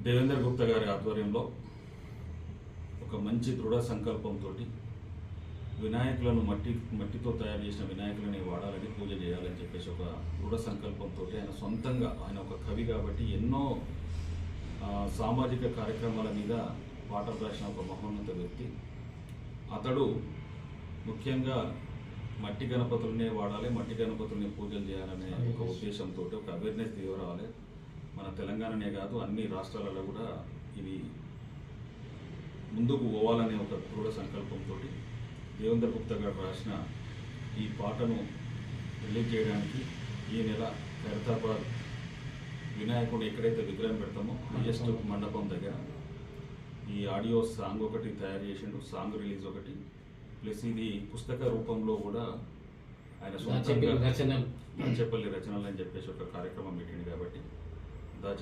దేవేందర్ గుప్తా గారి ఆధ్వర్యంలో ఒక మంచి దృఢ సంకల్పంతో వినాయకులను మట్టితో తయారు చేసిన వినాయకులని వాడాలని, పూజ చేయాలని చెప్పేసి ఒక దృఢ సంకల్పంతో ఆయన సొంతంగా, ఆయన ఒక కవి కాబట్టి ఎన్నో సామాజిక కార్యక్రమాల మీద పాటలు రాసిన ఒక మహోన్నత వ్యక్తి. అతడు ముఖ్యంగా మట్టి గణపతులనే వాడాలి, మట్టి గణపతుల్ని పూజలు చేయాలనే ఒక ఉద్దేశంతో ఒక అవేర్నెస్ తీసుకురావాలి. మన తెలంగాణనే కాదు, అన్ని రాష్ట్రాలలో కూడా ఇది ముందుకు పోవాలనే ఒక దృఢ సంకల్పంతో దేవేందర్ గుప్తా గారు రాసిన ఈ పాటను రిలీజ్ చేయడానికి ఈ నెల ఖైరతాబాద్ వినాయకుడు ఎక్కడైతే విగ్రహం పెడతామో హైయెస్ట్ మండపం దగ్గర ఈ ఆడియో సాంగ్ ఒకటి తయారు చేసిండు, సాంగ్ రిలీజ్ ఒకటి, ప్లస్ ఇది పుస్తక రూపంలో కూడా ఆయన సొంతంగా చెప్పల్లి రచనలు అని చెప్పేసి ఒక కార్యక్రమం పెట్టింది కాబట్టి